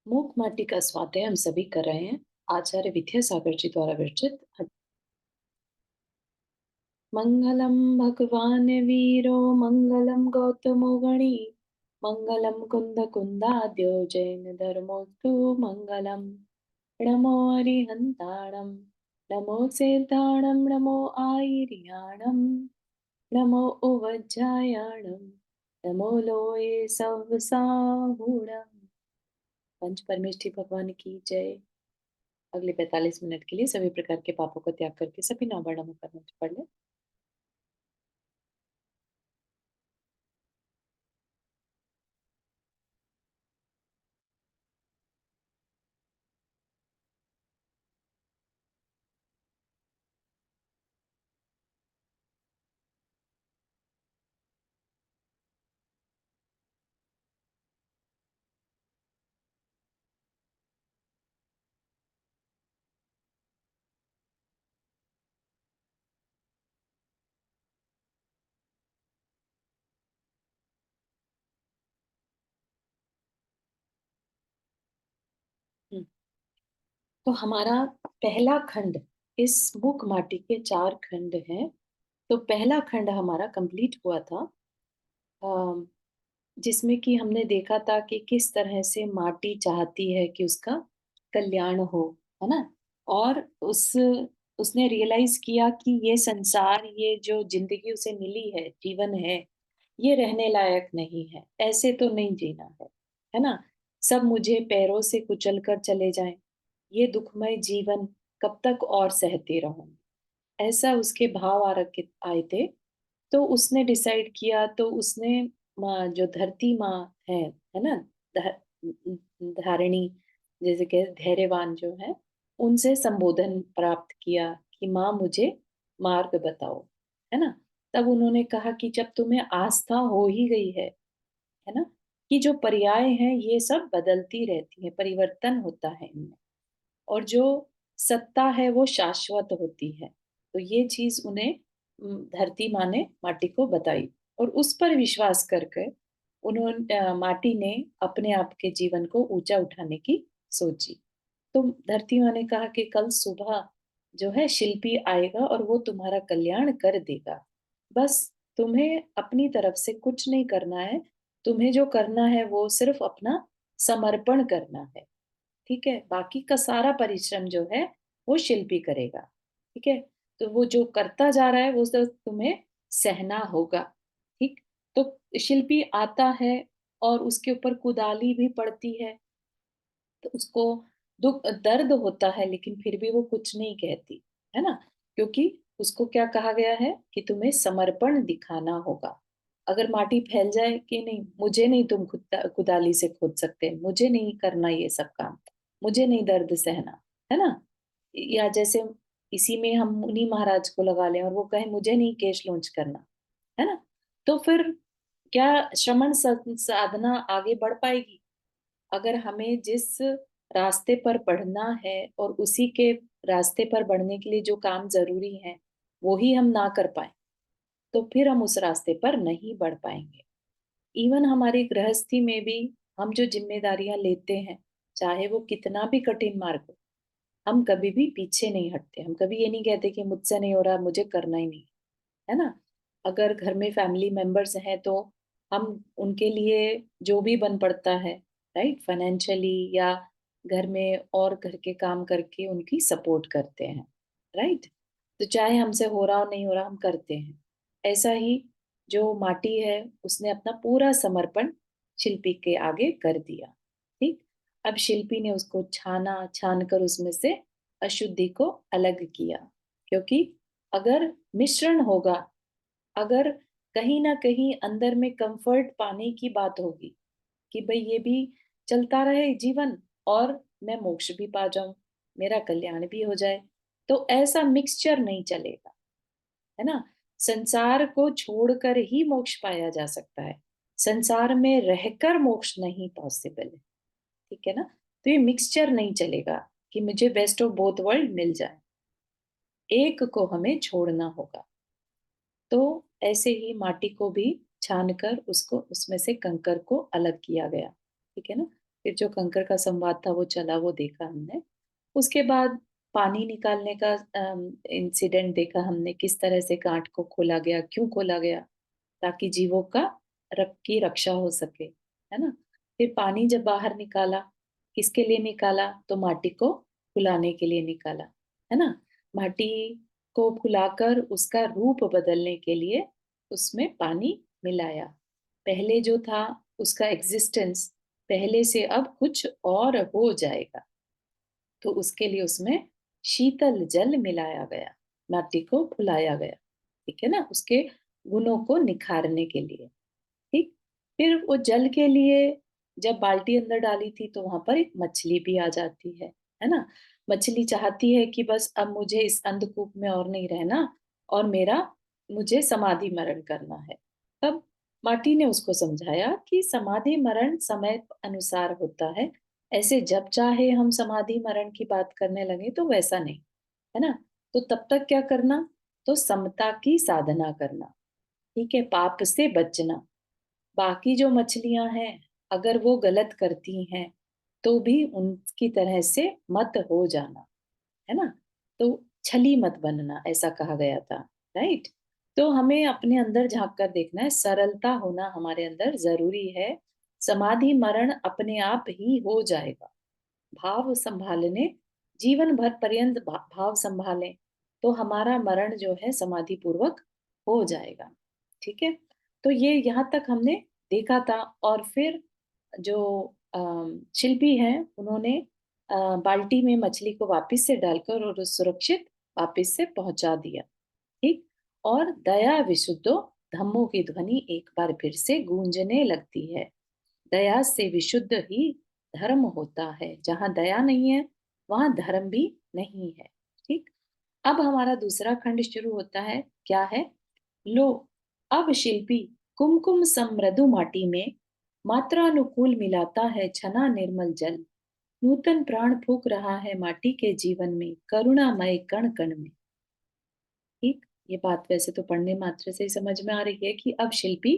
मूक माटी का स्वाध्याय हम सभी कर रहे हैं। आचार्य विद्यासागर जी द्वारा विरचित। मंगलम भगवान वीरो मंगलम गौतमो गणी मंगलम कुंद कुंदाद्यो जैन धर्मोस्तु मंगलम। नमो हरिहंताणम नमो सेताणम नमो आयर्याणम नमो उवज्जायाणम नमो लोये सवसाहुणम। पंच परमेष्ठी भगवान की जय। अगले 45 मिनट के लिए सभी प्रकार के पापों का त्याग करके सभी नववर्णों में मंत्र पढ़ ले। हम्म, तो हमारा पहला खंड, इस मूक माटी के 4 खंड हैं। तो पहला खंड हमारा कंप्लीट हुआ था, अम, जिसमें कि हमने देखा था कि किस तरह से माटी चाहती है कि उसका कल्याण हो, है ना। और उसने रियलाइज किया कि ये संसार, ये जो जिंदगी उसे मिली है, जीवन है, ये रहने लायक नहीं है। ऐसे तो नहीं जीना है ना। सब मुझे पैरों से कुचल कर चले जाएं, ये दुखमय जीवन कब तक और सहती रहूंगी। ऐसा उसके भाव आए थे। तो उसने डिसाइड किया, तो उसने जो धरती माँ है ना, धारिणी, जैसे कि धैर्यवान जो है, उनसे संबोधन प्राप्त किया कि माँ मुझे मार्ग बताओ, है ना। तब उन्होंने कहा कि जब तुम्हें आस्था हो ही गई है ना, कि जो पर्याय हैं ये सब बदलती रहती है, परिवर्तन होता है इनमें, और जो सत्ता है वो शाश्वत होती है। तो ये चीज उन्हें धरती माँ ने माटी को बताई, और उस पर विश्वास करके उन्होंने माटी ने अपने आप के जीवन को ऊंचा उठाने की सोची। तो धरती माँ ने कहा कि कल सुबह जो है शिल्पी आएगा और वो तुम्हारा कल्याण कर देगा। बस तुम्हें अपनी तरफ से कुछ नहीं करना है। तुम्हें जो करना है वो सिर्फ अपना समर्पण करना है। ठीक है, बाकी का सारा परिश्रम जो है वो शिल्पी करेगा। ठीक है, तो वो जो करता जा रहा है वो सब तुम्हें सहना होगा। ठीक। तो शिल्पी आता है और उसके ऊपर कुदाली भी पड़ती है, तो उसको दुख दर्द होता है, लेकिन फिर भी वो कुछ नहीं कहती, है ना। क्योंकि उसको क्या कहा गया है कि तुम्हें समर्पण दिखाना होगा। अगर माटी फैल जाए कि नहीं, मुझे नहीं तुम कुदाली से खोद सकते, मुझे नहीं करना ये सब काम, मुझे नहीं दर्द सहना, है ना। या जैसे इसी में हम मुनि महाराज को लगा लें और वो कहे मुझे नहीं केश लॉन्च करना, है ना। तो फिर क्या श्रमण साधना आगे बढ़ पाएगी? अगर हमें जिस रास्ते पर बढ़ना है और उसी के रास्ते पर बढ़ने के लिए जो काम जरूरी है वो ही हम ना कर पाए, तो फिर हम उस रास्ते पर नहीं बढ़ पाएंगे। इवन हमारी गृहस्थी में भी हम जो जिम्मेदारियां लेते हैं, चाहे वो कितना भी कठिन मार्ग हो, हम कभी भी पीछे नहीं हटते। हम कभी ये नहीं कहते कि मुझसे नहीं हो रहा, मुझे करना ही नहीं, है ना। अगर घर में फैमिली मेंबर्स हैं तो हम उनके लिए जो भी बन पड़ता है, राइट, फाइनेंशियली या घर में और घर के काम करके उनकी सपोर्ट करते हैं, राइट। तो चाहे हमसे हो रहा हो नहीं हो रहा, हम करते हैं। ऐसा ही जो माटी है, उसने अपना पूरा समर्पण शिल्पी के आगे कर दिया। ठीक। अब शिल्पी ने उसको छाना, छान कर उसमें से अशुद्धि को अलग किया। क्योंकि अगर मिश्रण होगा, अगर कहीं ना कहीं अंदर में कंफर्ट पाने की बात होगी कि भाई ये भी चलता रहे जीवन और मैं मोक्ष भी पा जाऊं, मेरा कल्याण भी हो जाए, तो ऐसा मिक्सचर नहीं चलेगा, है ना। संसार को छोड़कर ही मोक्ष पाया जा सकता है, संसार में रहकर मोक्ष नहीं पॉसिबल है। ठीक है ना। तो ये मिक्सचर नहीं चलेगा कि मुझे बेस्ट ऑफ बोथ वर्ल्ड मिल जाए, एक को हमें छोड़ना होगा। तो ऐसे ही माटी को भी छान कर उसको उसमें से कंकर को अलग किया गया। ठीक है ना। फिर जो कंकर का संवाद था वो चला, वो देखा हमने। उसके बाद पानी निकालने का इंसिडेंट देखा हमने, किस तरह से गाँठ को खोला गया, क्यों खोला गया, ताकि जीवों का की रक्षा हो सके, है ना? फिर पानी जब बाहर निकाला, किसके लिए निकाला? तो माटी को फुलाने के लिए निकाला, है ना? माटी को फुलाकर उसका रूप बदलने के लिए उसमें पानी मिलाया। पहले जो था उसका एग्जिस्टेंस पहले से अब कुछ और हो जाएगा। तो उसके लिए उसमें शीतल जल मिलाया गया, माटी को फुलाया गया, ठीक है ना? उसके गुणों को निखारने के लिए, ठीक? फिर वो जल के लिए जब बाल्टी अंदर डाली थी तो वहां पर एक मछली भी आ जाती है ना? मछली चाहती है कि बस अब मुझे इस अंधकूप में और नहीं रहना और मुझे समाधि मरण करना है। तब माटी ने उसको समझाया कि समाधि मरण समय अनुसार होता है, ऐसे जब चाहे हम समाधि मरण की बात करने लगे तो वैसा नहीं, है ना? तो तब तक क्या करना? तो समता की साधना करना, ठीक है? पाप से बचना। बाकी जो मछलियां हैं, अगर वो गलत करती हैं, तो भी उनकी तरह से मत हो जाना, है ना? तो छली मत बनना, ऐसा कहा गया था, राइट? तो हमें अपने अंदर झांक कर देखना है, सरलता होना हमारे अंदर जरूरी है। समाधि मरण अपने आप ही हो जाएगा। भाव संभालने, जीवन भर पर्यंत भाव संभालें, तो हमारा मरण जो है समाधि पूर्वक हो जाएगा, ठीक है? तो ये यहाँ तक हमने देखा था। और फिर जो शिल्पी हैं उन्होंने बाल्टी में मछली को वापस से डालकर और सुरक्षित वापस से पहुंचा दिया, ठीक? और दया विशुद्धो धम्मों की ध्वनि एक बार फिर से गूंजने लगती है। दया से विशुद्ध ही धर्म होता है। जहां दया नहीं है वहां धर्म भी नहीं है, ठीक? अब हमारा दूसरा खंड शुरू होता है। क्या है? लो, अब शिल्पी कुमकुम समृदु माटी में मात्रानुकूल मिलाता है छना निर्मल जल। नूतन प्राण फूंक रहा है माटी के जीवन में, करुणामय कण कण में, ठीक? ये बात वैसे तो पढ़ने मात्र से ही समझ में आ रही है कि अब शिल्पी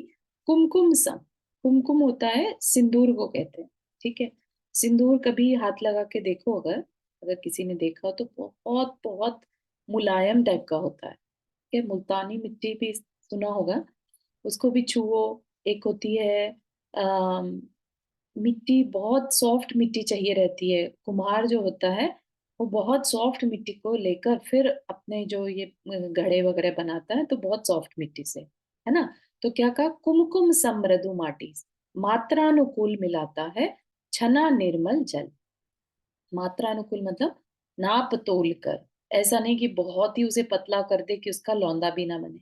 कुमकुम सम, कुमकुम होता है सिंदूर को कहते हैं, ठीक है? सिंदूर कभी हाथ लगा के देखो, अगर अगर किसी ने देखा हो तो बहुत बहुत मुलायम टाइप का होता है, ठीक है? मुल्तानी मिट्टी भी सुना होगा, उसको भी छुओ। एक होती है मिट्टी, बहुत सॉफ्ट मिट्टी चाहिए रहती है। कुम्हार जो होता है वो बहुत सॉफ्ट मिट्टी को लेकर फिर अपने जो ये घड़े वगैरह बनाता है, तो बहुत सॉफ्ट मिट्टी से, है ना? तो क्या कहा? कुमकुम समृदु माटी, मात्रानुकूल मिलाता है छना निर्मल जल। मात्रानुकूल मतलब नाप तोल कर, ऐसा नहीं कि बहुत ही उसे पतला कर दे कि उसका लौंदा भी ना बने,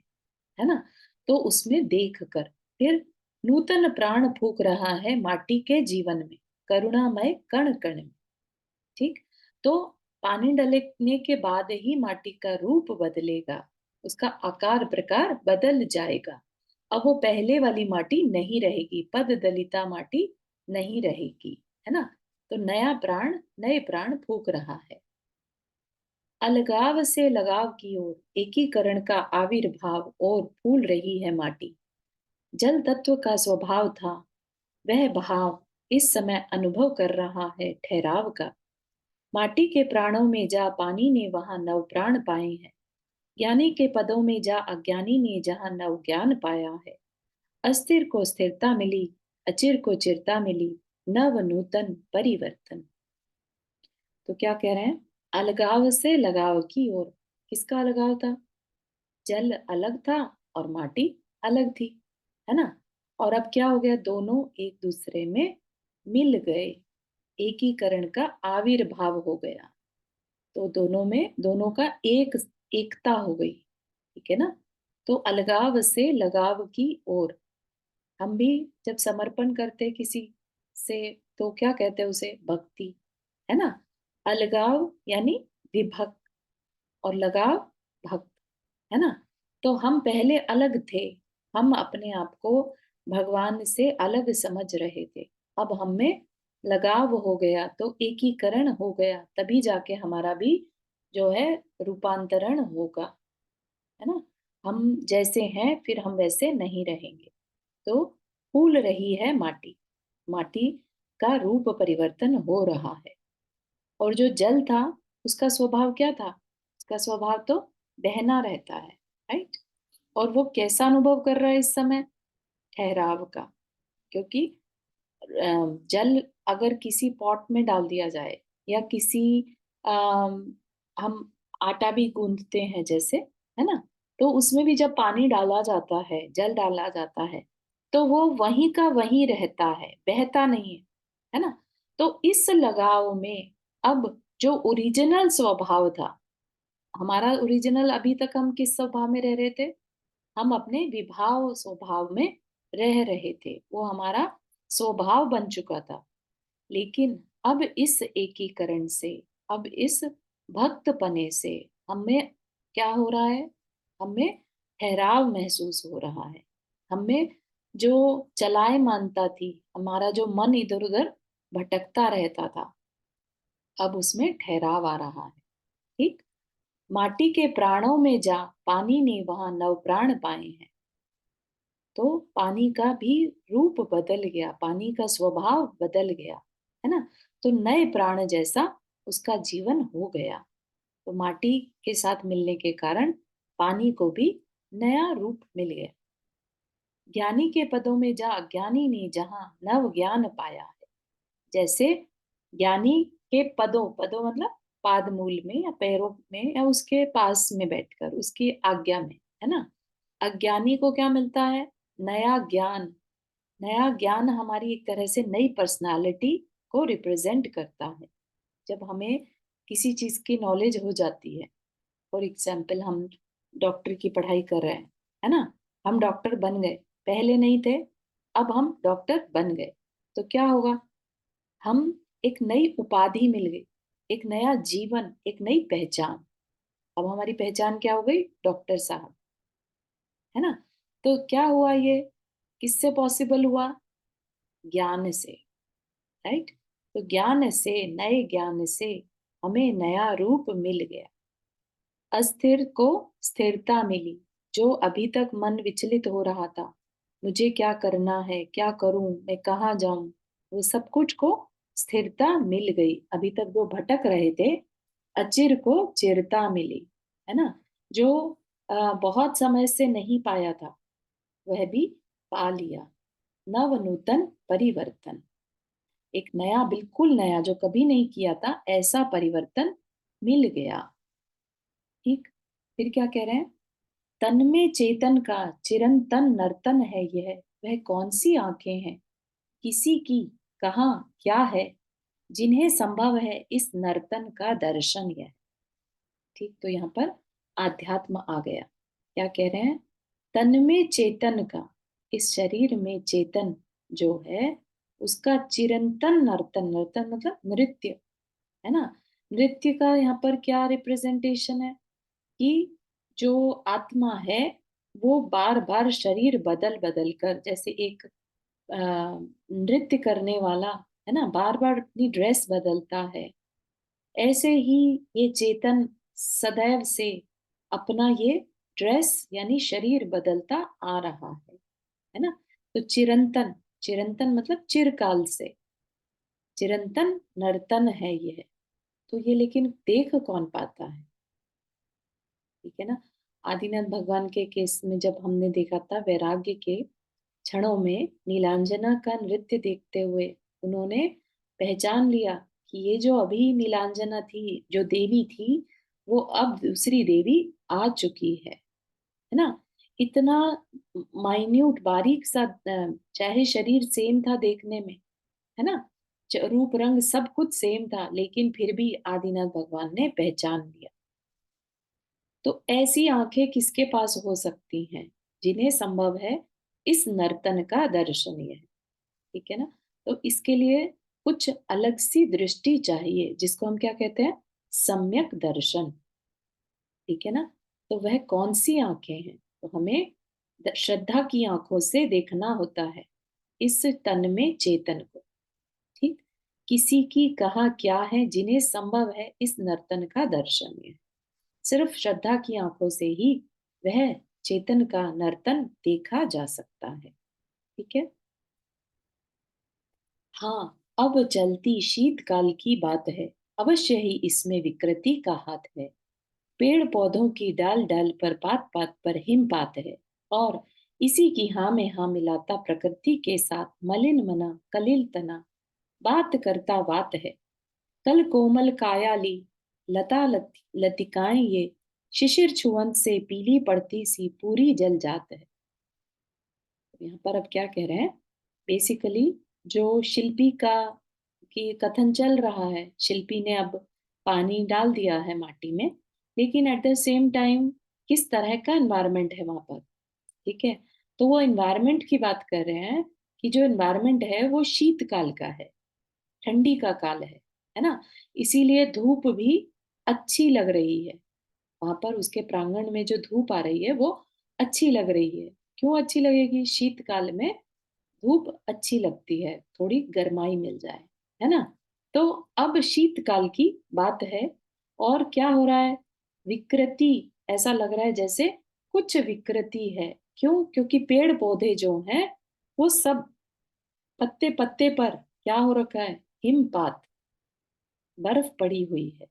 है ना? तो उसमें देख कर फिर नूतन प्राण फूक रहा है माटी के जीवन में, करुणामय कण कण में, ठीक? तो पानी डलने के बाद ही माटी का रूप बदलेगा, उसका आकार प्रकार बदल जाएगा। अब वो पहले वाली माटी नहीं रहेगी, पद दलिता माटी नहीं रहेगी, है ना? तो नया प्राण, नए प्राण फूक रहा है। अलगाव से लगाव की ओर एकीकरण का आविर्भाव और फूल रही है माटी। जल तत्व का स्वभाव था, वह भाव इस समय अनुभव कर रहा है ठहराव का। माटी के प्राणों में जा पानी ने वहां नव प्राण पाए हैं। ज्ञानी के पदों में जा अज्ञानी ने जहां नव ज्ञान पाया है। अस्थिर को स्थिरता मिली, अचिर को चिरता मिली, नव नूतन परिवर्तन। तो क्या कह रहे हैं? अलगाव से लगाव की ओर। किसका अलगाव था? जल अलग था और माटी अलग थी, है ना? और अब क्या हो गया? दोनों एक दूसरे में मिल गए, एकीकरण का आविर्भाव हो गया। तो दोनों का एकता हो गई, ठीक है ना? तो अलगाव से लगाव की ओर। हम भी जब समर्पण करते किसी से तो क्या कहते हैं उसे? भक्ति, है ना? अलगाव यानी विभक्त और लगाव भक्त, है ना? तो हम पहले अलग थे, हम अपने आप को भगवान से अलग समझ रहे थे। अब हम में लगाव हो गया तो एकीकरण हो गया, तभी जाके हमारा भी जो है रूपांतरण होगा, है ना? हम जैसे हैं फिर हम वैसे नहीं रहेंगे। तो फूल रही है माटी, माटी का रूप परिवर्तन हो रहा है। और जो जल था उसका स्वभाव क्या था? उसका स्वभाव तो बहना रहता है, राइट? और वो कैसा अनुभव कर रहा है इस समय? ठहराव का। क्योंकि जल अगर किसी पॉट में डाल दिया जाए या किसी हम आटा भी गूंथते हैं जैसे, है ना, तो उसमें भी जब पानी डाला जाता है, जल डाला जाता है, तो वो वहीं का वहीं रहता है, बहता नहीं है ना? तो इस लगाव में अब जो ओरिजिनल स्वभाव था हमारा, ओरिजिनल अभी तक हम किस स्वभाव में रह रहे थे? हम अपने विभाव स्वभाव में रह रहे थे, वो हमारा स्वभाव बन चुका था। लेकिन अब इस एकीकरण से, अब इस भक्तपने से हमें क्या हो रहा है? हमें ठहराव महसूस हो रहा है। हमें जो चलाए मानता थी, हमारा जो मन इधर उधर भटकता रहता था, अब उसमें ठहराव आ रहा है। ठीक। माटी के प्राणों में जा पानी ने वहां नव प्राण पाए हैं। तो पानी का भी रूप बदल गया, पानी का स्वभाव बदल गया, है ना? तो नए प्राण जैसा उसका जीवन हो गया। तो माटी के साथ मिलने के कारण पानी को भी नया रूप मिल गया। ज्ञानी के पदों में जा अज्ञानी ने जहां नव ज्ञान पाया है। जैसे ज्ञानी के पदों, पदों मतलब पाद मूल में या पैरों में या उसके पास में बैठकर उसकी आज्ञा में, है ना, अज्ञानी को क्या मिलता है? नया ज्ञान। नया ज्ञान हमारी एक तरह से नई पर्सनालिटी को रिप्रेजेंट करता है। जब हमें किसी चीज की नॉलेज हो जाती है, फॉर एग्जाम्पल हम डॉक्टर की पढ़ाई कर रहे हैं, है ना, हम डॉक्टर बन गए, पहले नहीं थे, अब हम डॉक्टर बन गए, तो क्या होगा? हम एक नई उपाधि मिल गई, एक नया जीवन, एक नई पहचान। अब हमारी पहचान क्या हो गई? डॉक्टर साहब, है ना? तो क्या हुआ ये? किससे पॉसिबल हुआ? ज्ञान से, राइट? तो ज्ञान से, नए ज्ञान से हमें नया रूप मिल गया। अस्थिर को स्थिरता मिली। जो अभी तक मन विचलित हो रहा था, मुझे क्या करना है, क्या करूं, मैं कहाँ जाऊं, वो सब कुछ को स्थिरता मिल गई। अभी तक जो भटक रहे थे, अचिर को चिरता मिली, है ना? जो बहुत समय से नहीं पाया था, वह भी पा लिया। नव नूतन परिवर्तन, एक नया, बिल्कुल नया, जो कभी नहीं किया था ऐसा परिवर्तन मिल गया। ठीक। फिर क्या कह रहे हैं? तन में चेतन का चिरंतन नर्तन है यह, वह कौन सी आंखें हैं किसी की, कहाँ क्या है, जिन्हें संभव है इस नर्तन का दर्शन यह। ठीक। तो यहाँ पर आध्यात्म आ गया। क्या कह रहे हैं? तन में चेतन का, इस शरीर में चेतन जो है, उसका चिरंतन नर्तन, नर्तन मतलब नृत्य, है ना? नृत्य का यहाँ पर क्या रिप्रेजेंटेशन है? कि जो आत्मा है वो बार बार शरीर बदल बदल कर, जैसे एक नृत्य करने वाला, है ना, बार बार अपनी ड्रेस बदलता है, ऐसे ही ये चेतन सदैव से अपना ये ड्रेस यानी शरीर बदलता आ रहा है ना? तो चिरंतन, चिरंतन मतलब चिरकाल से, चिरंतन नर्तन है ये। तो ये लेकिन देख कौन पाता है? ठीक है ना? आदिनाथ भगवान के केस में जब हमने देखा था, वैराग्य के क्षणों में नीलांजना का नृत्य देखते हुए उन्होंने पहचान लिया कि ये जो अभी नीलांजना थी, जो देवी थी, वो अब दूसरी देवी आ चुकी है ना? इतना माइन्यूट, बारीक सा, चाहे शरीर सेम था देखने में, है ना, रूप रंग सब कुछ सेम था, लेकिन फिर भी आदिनाथ भगवान ने पहचान लिया। तो ऐसी आंखें किसके पास हो सकती हैं जिन्हें संभव है इस नर्तन का दर्शन? यह, ठीक है ना? तो इसके लिए कुछ अलग सी दृष्टि चाहिए, जिसको हम क्या कहते हैं? सम्यक दर्शन। ठीक है ना? तो वह कौन सी आंखें हैं? तो हमें श्रद्धा की आंखों से देखना होता है इस तन में चेतन को। ठीक। किसी की कहा क्या है, जिन्हें संभव है इस नर्तन का दर्शन? है सिर्फ श्रद्धा की आंखों से ही वह चेतन का नर्तन देखा जा सकता है। ठीक है। हाँ, अब चलती शीतकाल की बात है, अवश्य ही इसमें विकृति का हाथ है। पेड़ पौधों की डाल डाल पर पात पात पर हिमपात है, और इसी की हाँ में हाँ मिलाता प्रकृति के साथ मलिन मना कलिल तना बात करता बात है। कल कोमल कायाली लतिकाएं ये शिशिर छुअन से पीली पड़ती सी पूरी जल जात है। यहाँ पर अब क्या कह रहे हैं, बेसिकली जो शिल्पी का की कथन चल रहा है, शिल्पी ने अब पानी डाल दिया है माटी में, लेकिन एट द सेम टाइम किस तरह का एनवायरनमेंट है वहां पर, ठीक है। तो वो एनवायरनमेंट की बात कर रहे हैं कि जो एनवायरनमेंट है वो शीतकाल का है, ठंडी का काल है ना। इसीलिए धूप भी अच्छी लग रही है वहां पर, उसके प्रांगण में जो धूप आ रही है वो अच्छी लग रही है। क्यों अच्छी लगेगी, शीतकाल में धूप अच्छी लगती है, थोड़ी गर्माई मिल जाए, है ना। तो अब शीतकाल की बात है, और क्या हो रहा है, विकृति, ऐसा लग रहा है जैसे कुछ विकृति है। क्यों, क्योंकि पेड़ पौधे जो हैं वो सब पत्ते पत्ते पर क्या हो रखा है, हिमपात, बर्फ पड़ी हुई है,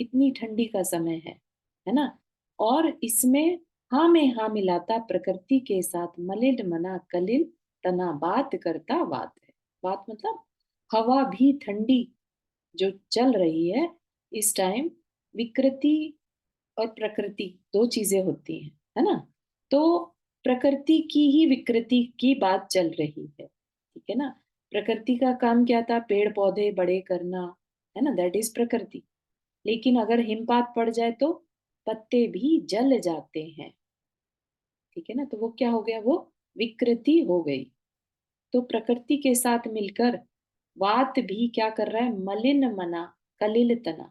इतनी ठंडी का समय है ना। और इसमें हाँ में हाँ मिलाता प्रकृति के साथ मलिन मना कलिल तना बात करता बात है। बात मतलब हवा भी ठंडी जो चल रही है इस टाइम, विकृति और प्रकृति दो चीजें होती हैं, है ना। तो प्रकृति की ही विकृति की बात चल रही है, ठीक है ना। प्रकृति का काम क्या था, पेड़ पौधे बड़े करना, है ना, दैट इज प्रकृति। लेकिन अगर हिमपात पड़ जाए तो पत्ते भी जल जाते हैं, ठीक है ना। तो वो क्या हो गया, वो विकृति हो गई। तो प्रकृति के साथ मिलकर वात भी क्या कर रहा है, मलिन मना कलिल तना,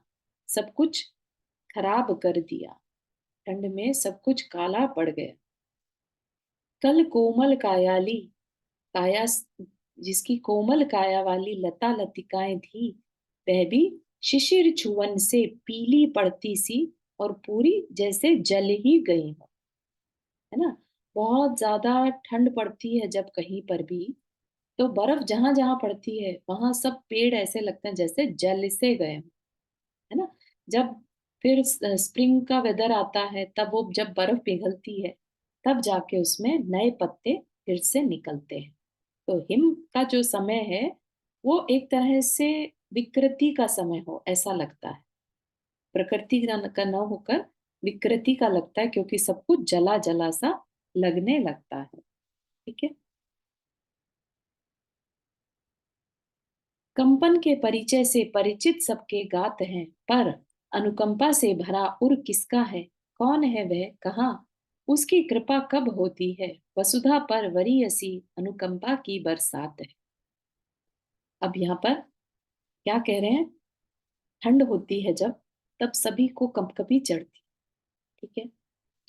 सब कुछ खराब कर दिया, ठंड में सब कुछ काला पड़ गया। कल कोमल कायाली काया, जिसकी कोमल काया वाली लता लतिकाएं थी, वह भी शिशिर छुअन से पीली पड़ती सी और पूरी जैसे जल ही गई हो, है ना। बहुत ज्यादा ठंड पड़ती है जब कहीं पर भी, तो बर्फ जहां जहां पड़ती है वहां सब पेड़ ऐसे लगते हैं जैसे जल से गए हों, है ना। जब फिर स्प्रिंग का वेदर आता है, तब वो जब बर्फ पिघलती है तब जाके उसमें नए पत्ते फिर से निकलते हैं। तो हिम का जो समय है वो एक तरह से विकृति का समय हो ऐसा लगता है, प्रकृति का न होकर विकृति का लगता है, क्योंकि सब कुछ जला जला सा लगने लगता है, ठीक है। कंपन के परिचय से परिचित सबके गात हैं, पर अनुकंपा से भरा उर किसका है, कौन है वह, कहाँ उसकी कृपा कब होती है, वसुधा पर वरीयसी अनुकंपा की बरसात है। अब यहाँ पर क्या कह रहे हैं, ठंड होती है जब, तब सभी को कंपकपी चढ़ती, ठीक है।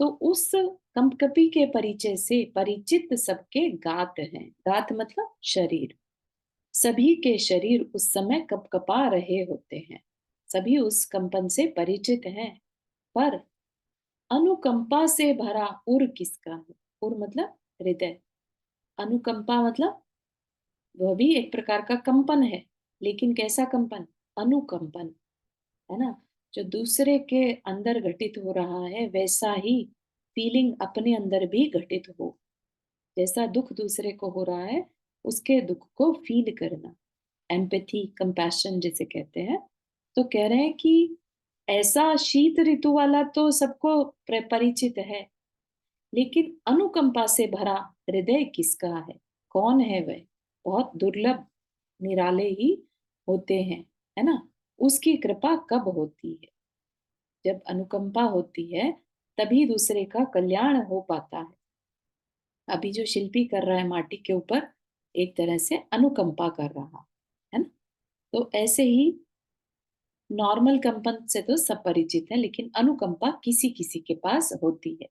तो उस कंपकपी के परिचय से परिचित सबके गात हैं, गात मतलब शरीर, सभी के शरीर उस समय कपकपा रहे होते हैं, सभी उस कंपन से परिचित हैं। पर अनुकंपा से भरा उर किसका है, उर मतलब हृदय, अनुकंपा मतलब वह भी एक प्रकार का कंपन है, लेकिन कैसा कंपन, अनुकंपन, है ना। जो दूसरे के अंदर घटित हो रहा है वैसा ही फीलिंग अपने अंदर भी घटित हो, जैसा दुख दूसरे को हो रहा है उसके दुख को फील करना, एम्पैथी कंपैशन जिसे कहते हैं। तो कह रहे हैं कि ऐसा शीत ऋतु वाला तो सबको परिचित है, लेकिन अनुकंपा से भरा हृदय किसका है, कौन है वह, बहुत दुर्लभ निराले ही होते हैं, है ना। उसकी कृपा कब होती है, जब अनुकंपा होती है तभी दूसरे का कल्याण हो पाता है। अभी जो शिल्पी कर रहा है माटी के ऊपर, एक तरह से अनुकंपा कर रहा है ना। तो ऐसे ही नॉर्मल कंपन से तो सब परिचित है, लेकिन अनुकंपा किसी किसी के पास होती है,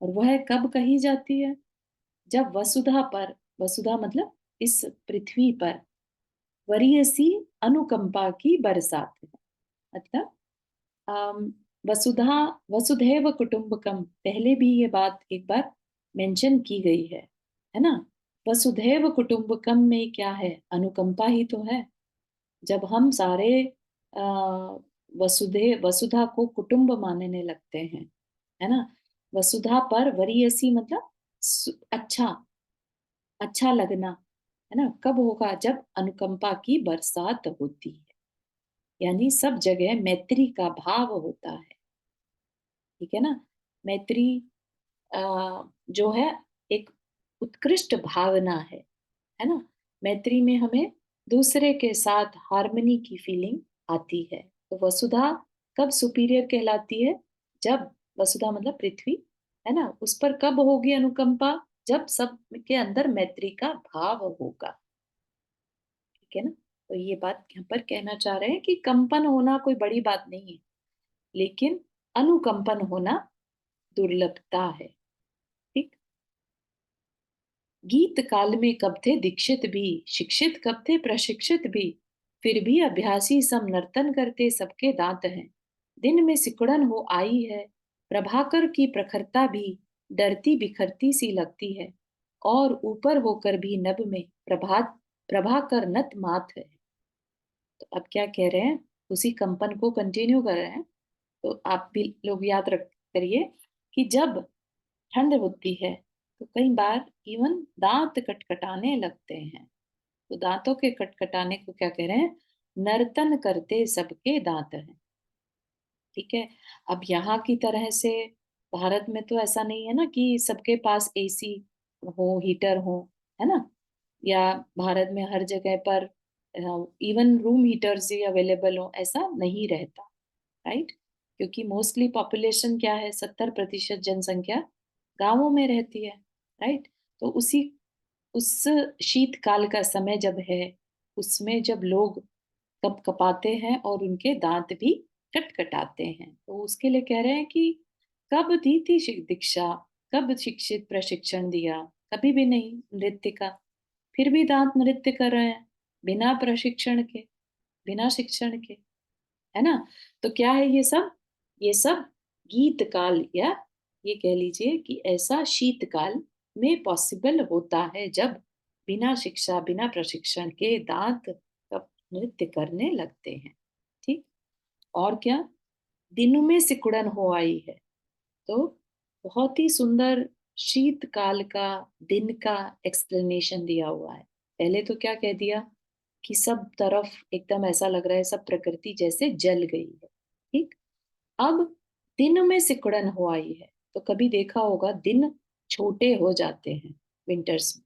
और वह कब कही जाती है, जब वसुधा पर, वसुधा मतलब इस पृथ्वी पर, वरीयसी अनुकंपा की बरसात है। मतलब अम, वसुधा, वसुधैव कुटुंबकम, पहले भी ये बात एक बार मेंशन की गई है ना। वसुधैव कुटुंबकम में क्या है? अनुकंपा ही तो है। जब हम सारे आ, वसुधा को कुटुंब मानने लगते हैं, है ना? वसुधा पर वरीयसी मतलब अच्छा, अच्छा लगना, है ना? कब होगा? जब अनुकंपा की बरसात होती है, यानी सब जगह मैत्री का भाव होता है। ठीक है ना? मैत्री आ, जो है एक उत्कृष्ट भावना है ना? मैत्री में हमें दूसरे के साथ हार्मनी की फीलिंग आती है। तो वसुधा कब सुपीरियर कहलाती है? जब वसुधा मतलब पृथ्वी, है ना, उस पर कब होगी अनुकंपा? जब सब के अंदर मैत्री का भाव होगा। ठीक है ना? तो ये बात यहाँ पर कहना चाह रहे हैं कि कंपन होना कोई बड़ी बात नहीं है, लेकिन अनुकंपन होना दुर्लभता है। ठीक। गीत काल में कब थे दीक्षित भी, शिक्षित कब थे प्रशिक्षित भी, फिर भी अभ्यासी सम नर्तन करते सबके दांत हैं। दिन में सिकुड़न हो आई है, प्रभाकर की प्रखरता भी डरती बिखरती सी लगती है, और ऊपर होकर भी नभ में प्रभाकर नत मात है। तो अब क्या कह रहे हैं? उसी कंपन को कंटिन्यू कर रहे हैं। तो आप भी लोग याद रख करिए कि जब ठंड होती है तो कई बार इवन दांत कटकटाने लगते हैं। तो दांतों के कटकटाने को क्या कह रहे हैं? नर्तन करते सबके दांत हैं। ठीक है। अब यहाँ की तरह से भारत में तो ऐसा नहीं है ना कि सबके पास एसी हो, हीटर हो, है ना? या भारत में हर जगह पर इवन रूम हीटर्स ही अवेलेबल हो, ऐसा नहीं रहता। राइट? क्योंकि मोस्टली पॉपुलेशन क्या है, 70% जनसंख्या गांवों में रहती है। राइट? तो उस शीतकाल का समय जब है, उसमें जब लोग कप कपाते हैं और उनके दांत भी खटखटाते हैं, तो उसके लिए कह रहे हैं कि कब दी थी दीक्षा, कब शिक्षित प्रशिक्षण दिया? कभी भी नहीं नृत्य का। फिर भी दांत नृत्य कर रहे हैं, बिना प्रशिक्षण के, बिना शिक्षण के, है ना? तो क्या है ये सब? ये सब गीत काल, या ये कह लीजिए कि ऐसा शीतकाल में पॉसिबल होता है जब बिना शिक्षा बिना प्रशिक्षण के दांत का नृत्य करने लगते हैं। ठीक। और क्या? दिनों में सिकुड़न हो आई है। तो बहुत ही सुंदर शीतकाल का, दिन का एक्सप्लेनेशन दिया हुआ है। पहले तो क्या कह दिया कि सब तरफ एकदम ऐसा लग रहा है, सब प्रकृति जैसे जल गई है। ठीक। अब दिन में सिकुड़न हो आई है। तो कभी देखा होगा दिन छोटे हो जाते हैं विंटर्स में,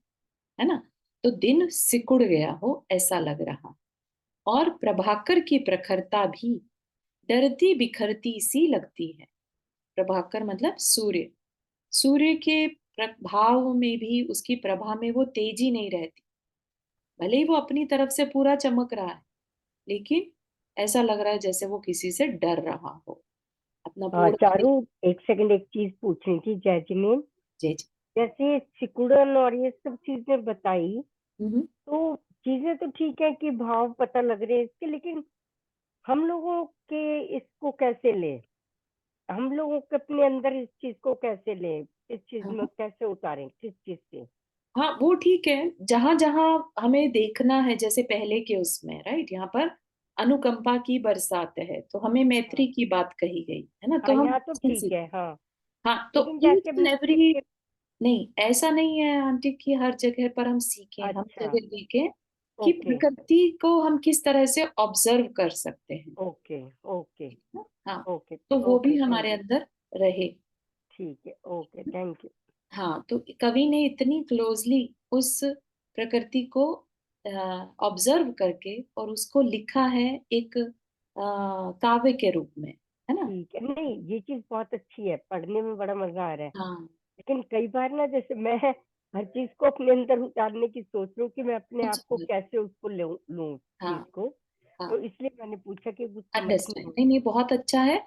है ना? तो दिन सिकुड़ गया हो ऐसा लग रहा। और प्रभाकर की प्रखरता भी डरती बिखरती सी लगती है। प्रभाकर मतलब सूर्य। सूर्य के प्रभाव में भी, उसकी प्रभा में वो तेजी नहीं रहती। भले ही वो अपनी तरफ से पूरा चमक रहा है, लेकिन ऐसा लग रहा है जैसे वो किसी से डर रहा हो। अपना हाँ पूरा चारू, एक सेकंड, एक चीज पूछनी थी जैजमीन। जी जी। जैसे सिकुड़न और ये सब चीजें बताई, हम्म। तो चीजें तो ठीक है कि भाव पता लग रहे हैं इसके, लेकिन हम लोगों के इसको कैसे ले, हम लोगों के अपने अंदर इस चीज को कैसे ले, इस चीज में हाँ कैसे उतारें, किस चीज से? हाँ, वो ठीक है। जहां जहां हमें देखना है, जैसे पहले के उसमें, राइट, यहाँ पर अनुकंपा की बरसात है तो हमें मैत्री हाँ की बात कही गई है ना, तो हाँ, हम यहाँ तो उससे ठीक सीख। है, हाँ। हाँ, तो लेकिन ईच जैसे एंड एवरी, म्यूजिक। नहीं ऐसा नहीं है आंटी कि हर जगह पर हम सीखें, हम अच्छा। जगह देखें कि ओके। प्रकृति को हम किस तरह से ऑब्जर्व कर सकते हैं। ओके। ओके। हाँ, ओके। तो वो ओके, भी थैंक हमारे यू। अंदर रहे। ठीक है, ओके, थैंक यू। हाँ, तो कवि ने इतनी क्लोजली उस प्रकृति को ऑब्जर्व करके और उसको लिखा है एक काव्य के रूप में, है ना? ठीक है, नहीं ये चीज बहुत अच्छी है, पढ़ने में बड़ा मजा आ रहा है। हाँ, लेकिन कई बार ना, जैसे मैं हर चीज को अपने अंदर उतारने की सोच रही हूँ कि मैं अपने कुछ आप को कैसे उसको लूं लूं हाँ चीज को। हाँ, तो इसलिए मैंने पूछा कि कुछ समझ अंडरस्टैंड, नहीं। नहीं नहीं, बहुत अच्छा है।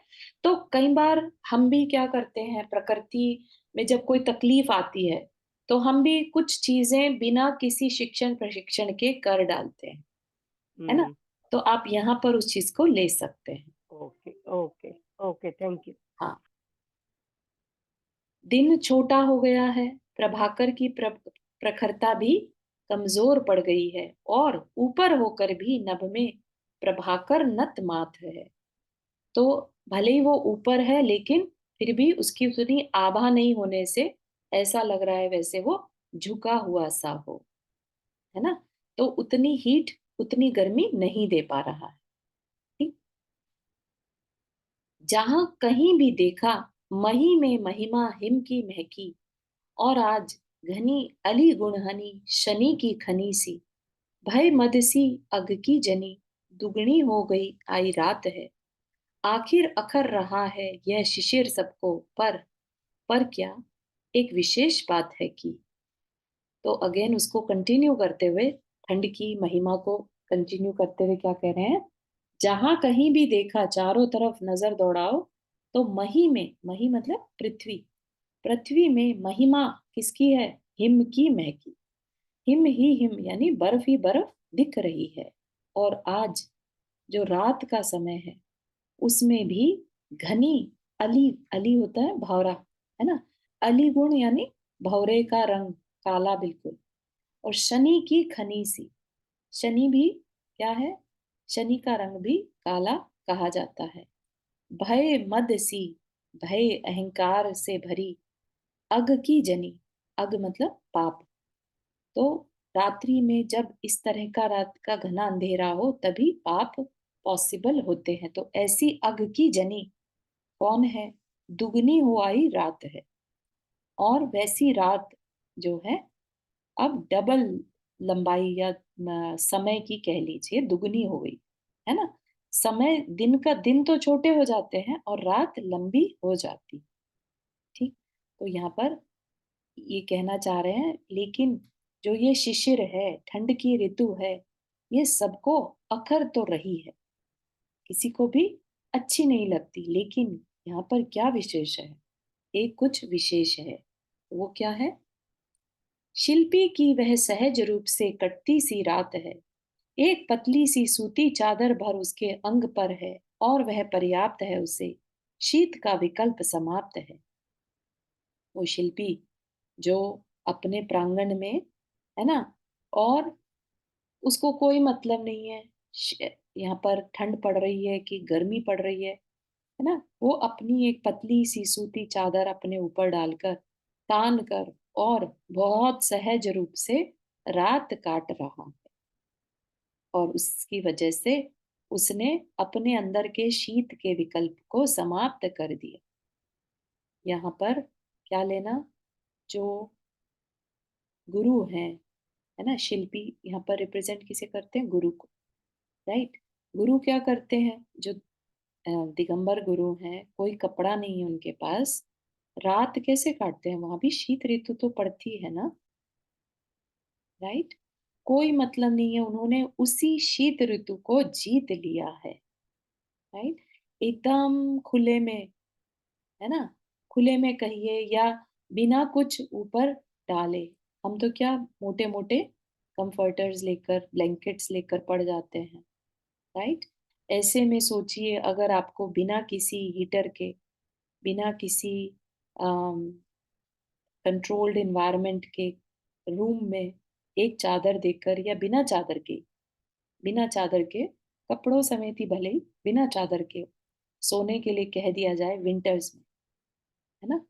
तो कई बार हम भी क्या करते हैं, प्रकृति में जब कोई तकलीफ आती है तो हम भी कुछ चीजें बिना किसी शिक्षण प्रशिक्षण के कर डालते हैं, है ना? हम्म। तो आप यहाँ पर उस चीज को ले सकते हैं। Okay. Okay. Okay, thank you. हाँ। दिन छोटा हो गया है, प्रभाकर की प्रखरता भी कमजोर पड़ गई है और ऊपर होकर भी नभ में प्रभाकर नत माथ है। तो भले ही वो ऊपर है लेकिन फिर भी उसकी उतनी आभा नहीं होने से ऐसा लग रहा है वैसे वो झुका हुआ सा हो, है ना? तो उतनी हीट, उतनी गर्मी नहीं दे पा रहा है। ठीक? जहां कहीं भी देखा मही में महिमा हिम की महकी, और आज घनी अली गुणहनी शनि की खनी सी, भय मद सी अग की जनी, दुगनी हो गई आई रात है। आखिर अखर रहा है यह शिशिर सबको, पर क्या एक विशेष बात है कि। तो अगेन उसको कंटिन्यू करते हुए, ठंड की महिमा को कंटिन्यू करते हुए क्या कह रहे हैं, जहां कहीं भी देखा चारों तरफ नजर दौड़ाओ, तो मही मतलब पृथ्वी, पृथ्वी में महिमा किसकी है, हिम की महकी, हिम ही हिम यानी बर्फ ही बर्फ दिख रही है। और आज जो रात का समय है उसमें भी घनी, अली, अली होता है भौरा, है ना, अली गुण यानी भौरे का रंग, काला बिल्कुल, और शनि की खनी सी, शनि भी क्या है, शनि का रंग भी काला कहा जाता है। भय मद सी, भय अहंकार से भरी, अग की जनी, अग मतलब पाप। तो रात्रि में जब इस तरह का रात का घना अंधेरा हो तभी पाप पॉसिबल होते हैं। तो ऐसी अग की जनी कौन है, दुगनी हो आई रात है। और वैसी रात जो है अब डबल लंबाई या समय की कह लीजिए दुगनी हो गई, है ना। समय, दिन का दिन तो छोटे हो जाते हैं और रात लंबी हो जाती। ठीक। तो यहाँ पर ये कहना चाह रहे हैं, लेकिन जो ये शिशिर है, ठंड की ऋतु है, ये सबको अखर तो रही है, किसी को भी अच्छी नहीं लगती, लेकिन यहाँ पर क्या विशेष है, एक कुछ विशेष है। वो क्या है, शिल्पी की वह सहज रूप से कटती सी रात है, एक पतली सी सूती चादर भर उसके अंग पर है, और वह पर्याप्त है उसे, शीत का विकल्प समाप्त है। वो शिल्पी जो अपने प्रांगण में, है ना, और उसको कोई मतलब नहीं है यहाँ पर ठंड पड़ रही है कि गर्मी पड़ रही है ना, वो अपनी एक पतली सी सूती चादर अपने ऊपर डालकर, तान कर, और बहुत सहज रूप से रात काट रहा है। और उसकी वजह से उसने अपने अंदर के शीत के विकल्प को समाप्त कर दिया। यहाँ पर क्या लेना, जो गुरु हैं, है ना, शिल्पी यहाँ पर रिप्रेजेंट किसे करते हैं, गुरु को, राइट। गुरु क्या करते हैं, जो दिगंबर गुरु हैं, कोई कपड़ा नहीं है उनके पास, रात कैसे काटते हैं, वहां भी शीत ऋतु तो पड़ती है ना, राइट। कोई मतलब नहीं है, उन्होंने उसी शीत ऋतु को जीत लिया है, राइट। एकदम खुले में, है ना, खुले में कहिए या बिना कुछ ऊपर डाले, हम तो क्या मोटे मोटे कंफर्टर्स लेकर, ब्लैंकेट्स लेकर पड़ जाते हैं, राइट। ऐसे में सोचिए, अगर आपको बिना किसी हीटर के, बिना किसी कंट्रोल्ड इन्वायरमेंट के रूम में एक चादर देकर, या बिना चादर के, कपड़ों समेत ही भले ही बिना चादर के सोने के लिए कह दिया जाए विंटर्स में, है ना,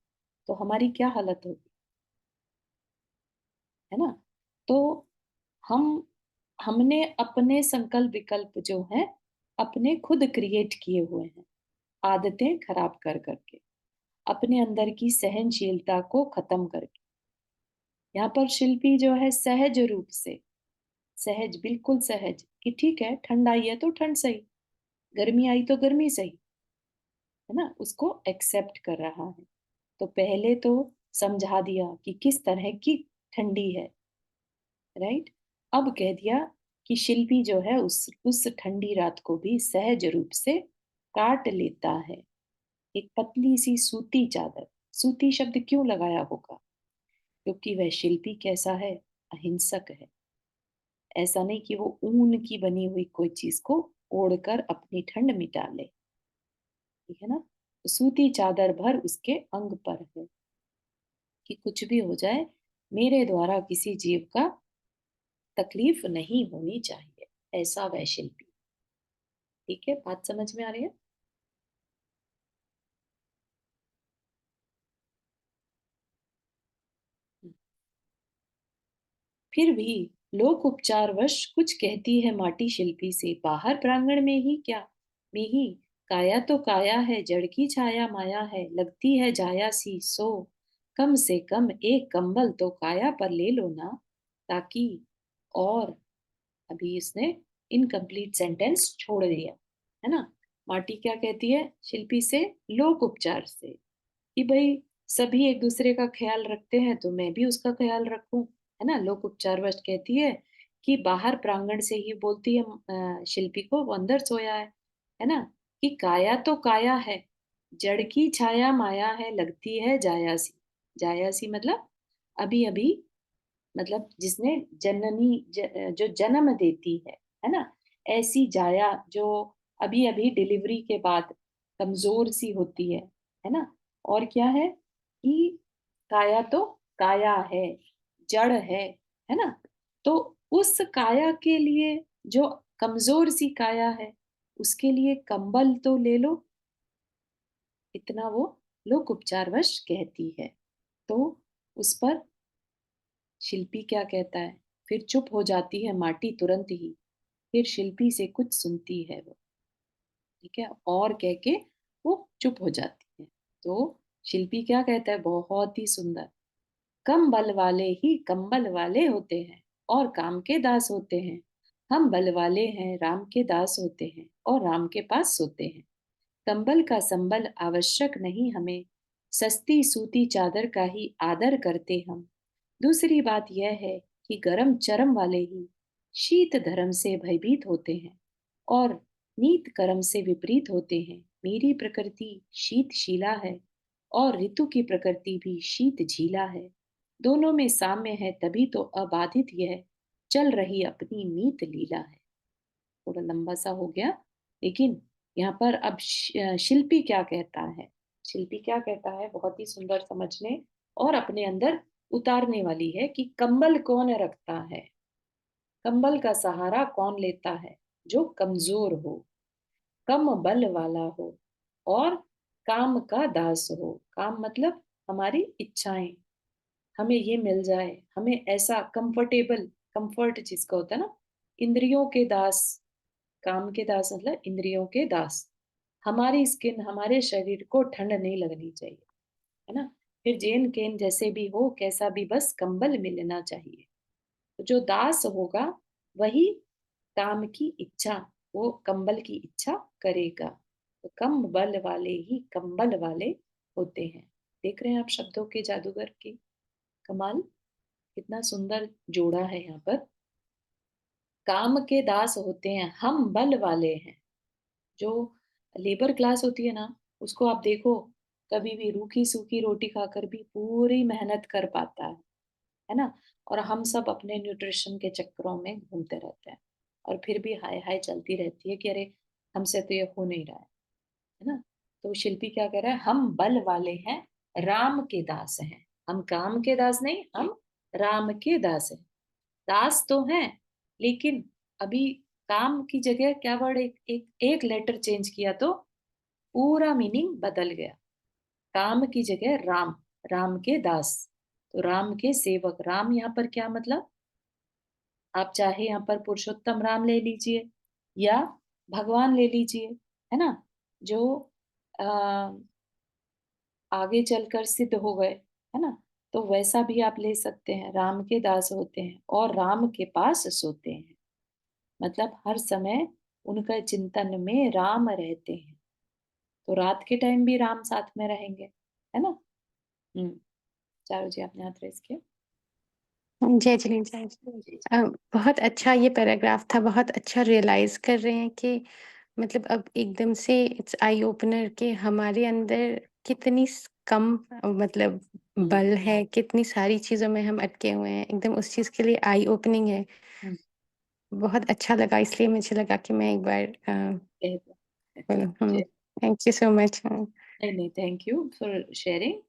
तो हमारी क्या हालत होगी, है ना। तो हम हमने अपने संकल्प विकल्प जो है अपने खुद क्रिएट किए हुए हैं, आदतें खराब कर करके, अपने अंदर की सहनशीलता को खत्म करके। यहाँ पर शिल्पी जो है सहज रूप से, सहज, बिल्कुल सहज, कि ठीक है ठंड आई है तो ठंड सही, गर्मी आई तो गर्मी सही, है ना, उसको एक्सेप्ट कर रहा है। तो पहले तो समझा दिया कि किस तरह की ठंडी है, राइट। अब कह दिया कि शिल्पी जो है उस ठंडी रात को भी सहज रूप से काट लेता है। एक पतली सी सूती चादर, सूती शब्द क्यों लगाया होगा, क्योंकि वह शिल्पी कैसा है, अहिंसक है। ऐसा नहीं कि वो ऊन की बनी हुई कोई चीज को ओढ़कर अपनी ठंड मिटा ले, ठीक है ना। तो सूती चादर भर उसके अंग पर है कि कुछ भी हो जाए, मेरे द्वारा किसी जीव का तकलीफ नहीं होनी चाहिए, ऐसा वह शिल्पी। ठीक है, बात समझ में आ रही है? फिर भी लोक उपचारवश कुछ कहती है माटी शिल्पी से, बाहर प्रांगण में ही क्या, में ही काया तो काया है, जड़ की छाया माया है, लगती है जाया सी, सो कम से कम एक कंबल तो काया पर ले लो ना, ताकि। और अभी इसने इनकम्प्लीट सेंटेंस छोड़ दिया, है ना। माटी क्या कहती है शिल्पी से, लोक उपचार से, कि भाई सभी एक दूसरे का ख्याल रखते हैं तो मैं भी उसका ख्याल रखूं, है ना। लोक उपचारवश कहती है कि बाहर प्रांगण से ही बोलती है शिल्पी को, वो अंदर सोया है ना, कि काया तो काया है, जड़ की छाया माया है, लगती है जायासी। जायासी मतलब अभी अभी, मतलब जिसने जो जन्म देती है ना, ऐसी जाया जो अभी अभी डिलीवरी के बाद कमजोर सी होती है ना। और क्या है कि काया तो काया है, जड़ है ना। तो उस काया के लिए, जो कमजोर सी काया है, उसके लिए कंबल तो ले लो, इतना वो लोक उपचारवश कहती है। तो उस पर शिल्पी क्या कहता है, फिर चुप हो जाती है माटी तुरंत ही, फिर शिल्पी से कुछ सुनती है वो, ठीक है, और कह के वो चुप हो जाती है। तो शिल्पी क्या कहता है, बहुत ही सुंदर, कम बल वाले ही कंबल वाले होते हैं और काम के दास होते हैं, हम बल वाले हैं, राम के दास होते हैं और राम के पास सोते हैं। कंबल का संबल आवश्यक नहीं हमें, सस्ती सूती चादर का ही आदर करते हम। दूसरी बात यह है कि गरम चरम वाले ही शीत धर्म से भयभीत होते हैं और नीत कर्म से विपरीत होते हैं। मेरी प्रकृति शीतशीला है और ऋतु की प्रकृति भी शीत झीला है। दोनों में साम्य है, तभी तो अबाधित यह चल रही अपनी नीत लीला है। थोड़ा लंबा सा हो गया, लेकिन यहाँ पर अब शिल्पी क्या कहता है, शिल्पी क्या कहता है, बहुत ही सुंदर समझने और अपने अंदर उतारने वाली है, कि कंबल कौन रखता है, कंबल का सहारा कौन लेता है, जो कमजोर हो, कम बल वाला हो और काम का दास हो। काम मतलब हमारी इच्छाएं, हमें ये मिल जाए, हमें ऐसा कंफर्टेबल, कंफर्ट जिसका होता है ना, इंद्रियों के दास, काम के दास मतलब इंद्रियों के दास। हमारी स्किन, हमारे शरीर को ठंड नहीं लगनी चाहिए, है ना। फिर जेन केन जैसे भी हो, कैसा भी, बस कंबल मिलना चाहिए। तो जो दास होगा वही काम की इच्छा, वो कंबल की इच्छा करेगा। तो कम बल वाले ही कंबल वाले होते हैं। देख रहे हैं आप शब्दों के जादूगर की कमाल, कितना सुंदर जोड़ा है यहाँ पर। काम के दास होते हैं, हम बल वाले हैं। जो लेबर क्लास होती है ना, उसको आप देखो, कभी भी रूखी सूखी रोटी खाकर भी पूरी मेहनत कर पाता है ना। और हम सब अपने न्यूट्रिशन के चक्करों में घूमते रहते हैं, और फिर भी हाय हाय चलती रहती है कि अरे हमसे तो ये हो नहीं रहा है ना। तो शिल्पी क्या कह रहा है, हम बल वाले हैं, राम के दास हैं। हम काम के दास नहीं, हम राम के दास हैं। दास तो हैं, लेकिन अभी काम की जगह क्या वर्ड, एक लेटर चेंज किया तो पूरा मीनिंग बदल गया। काम की जगह राम, राम के दास, तो राम के सेवक। राम यहाँ पर क्या मतलब, आप चाहे यहाँ पर पुरुषोत्तम राम ले लीजिए या भगवान ले लीजिए, है ना, जो आ, आगे चलकर सिद्ध हो गए, है ना। तो वैसा भी आप ले सकते हैं, राम के दास होते हैं और राम के पास सोते हैं, मतलब हर समय उनका चिंतन में राम रहते हैं। तो रात के टाइम भी राम साथ में रहेंगे, है ना। हम्म। चारू जी आपने हाथ रेस किया। जय जिनेन्द्र जय जिनेन्द्र। जी। बहुत अच्छा ये पैराग्राफ था, बहुत अच्छा रियलाइज़ कर रहे हैं कि मतलब अब एकदम से इट्स आई ओपनर कि हमारे अंदर कितनी कम मतलब हम्म। बल है, कितनी सारी चीज़ों में हम अटके हुए हैं, एकदम उस चीज़ के लिए आई ओपनिंग है। हम्म। बहुत अच्छा लगा, इसलिए मुझे लगा कि मैं एक बार कह दो। बोलूँ। जी। Thank you so much. नहीं नहीं, thank you for sharing.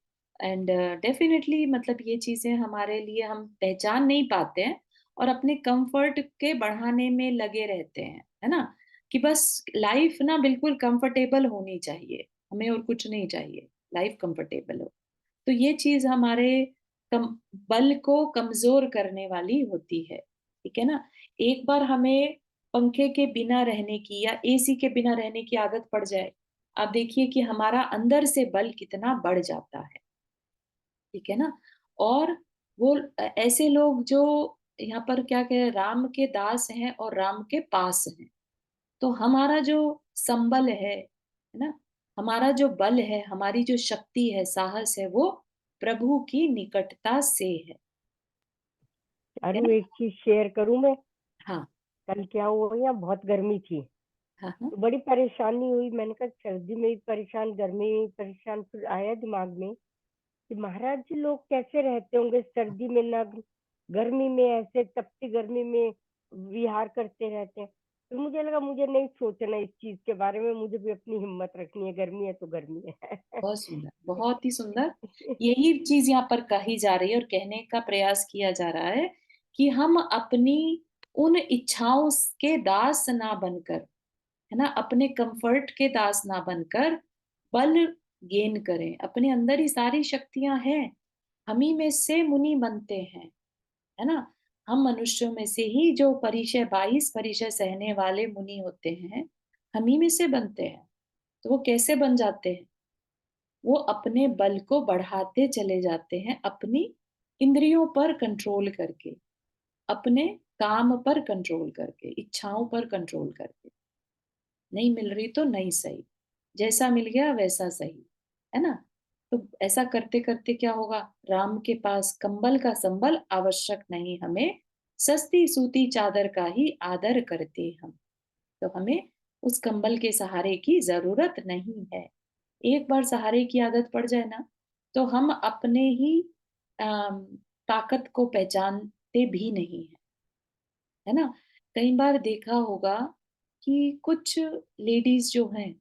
And definitely मतलब ये चीज़ें हमारे लिए हम पहचान नहीं पाते हैं और अपने कंफर्ट के बढ़ाने में लगे रहते हैं, है ना? कि बस लाइफ ना बिल्कुल कंफर्टेबल होनी चाहिए, हमें और कुछ नहीं चाहिए, लाइफ कंफर्टेबल हो। तो ये चीज़ हमारे कम बल को कमज़ोर करने वाली होती है, ठीक है ना? एक बार हमें पंखे के बिना रहने की या एसी के बिना रहने की आदत पड़ जाए, आप देखिए कि हमारा अंदर से बल कितना बढ़ जाता है। ठीक है ना? और वो ऐसे लोग जो यहाँ पर क्या कह रहे हैं, राम के दास हैं और राम के पास हैं। तो हमारा जो संबल है ना? हमारा जो बल है, हमारी जो शक्ति है, साहस है, वो प्रभु की निकटता से है। ठीक है अनु, ना? एक चीज़ शेयर करूँ मैं? हाँ, कल क्या हुआ, यहाँ बहुत गर्मी थी, हाँ, हाँ। तो बड़ी परेशानी हुई। मैंने कहा सर्दी में भी परेशान, गर्मी में भी परेशान। फिर आया दिमाग में कि महाराज जी लोग कैसे रहते होंगे सर्दी में, ना गर्मी में, ऐसे तपती गर्मी में विहार करते रहते हैं। तो मुझे लगा मुझे नहीं सोचना इस चीज के बारे में, मुझे भी अपनी हिम्मत रखनी है, गर्मी है तो गर्मी है। बहुत सुंदर, बहुत ही सुंदर। यही चीज़ यहाँ पर कही जा रही है और कहने का प्रयास किया जा रहा है कि हम अपनी उन इच्छाओं के दास ना बनकर, है ना? अपने कंफर्ट के दास ना बनकर बल गेन करें। अपने अंदर ही सारी शक्तियाँ हैं। हम ही में से मुनि बनते हैं, है ना? हम मनुष्यों में से ही जो परिचय 22 परिचय सहने वाले मुनि होते हैं, हम ही में से बनते हैं। तो वो कैसे बन जाते हैं? वो अपने बल को बढ़ाते चले जाते हैं, अपनी इंद्रियों पर कंट्रोल करके, अपने काम पर कंट्रोल करके, इच्छाओं पर कंट्रोल करके। नहीं मिल रही तो नहीं सही, जैसा मिल गया वैसा सही, है ना? तो ऐसा करते-करते क्या होगा? राम के पास कंबल का संबल आवश्यक नहीं हमें, सस्ती सूती चादर का ही आदर करते हम। तो हमें उस कंबल के सहारे की ज़रूरत नहीं है। एक बार सहारे की आदत पड़ जाए ना, तो हम अपने ही अम, ताकत को पहचानते भी नहीं हैं, है ना? कई बार देखा होगा कि कुछ लेडीज़ जो हैं,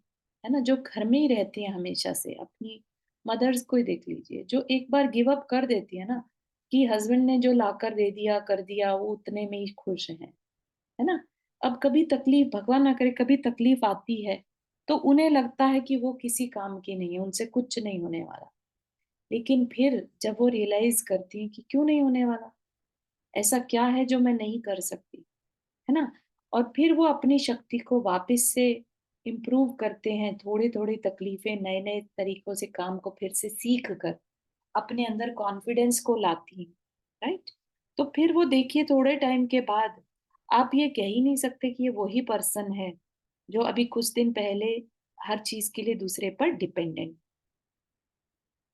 है ना? जो घर में ही रहती हैं हमेशा से, अपनी मदर्स को ही देख लीजिए, जो एक बार गिव अप कर देती है ना, कि हस्बैंड ने जो लाकर दे दिया, कर दिया, वो उतने में ही खुश हैं। है ना? अब कभी तकलीफ भगवान ना करे कभी तकलीफ आती है, तो उन्हें लगता है कि वो किसी काम की नहीं है, उनसे कुछ नहीं होने वाला। लेकिन फिर जब वो रियलाइज़ करती हैं कि क्यों नहीं होने वाला? ऐसा क्या है जो मैं नहीं कर सकती? है ना? और फिर वो अपनी शक्ति को वापस से इम्प्रूव करते हैं, थोड़ी-थोड़ी तकलीफें, नए-नए तरीकों से काम को फिर से सीख कर, अपने अंदर कॉन्फिडेंस को लाती हैं, राइट? तो फिर वो देखिए थोड़े टाइम के बाद आप ये कह ही नहीं सकते कि ये वही पर्सन है, जो अभी कुछ दिन पहले हर चीज़ के लिए दूसरे पर डिपेंडेंट,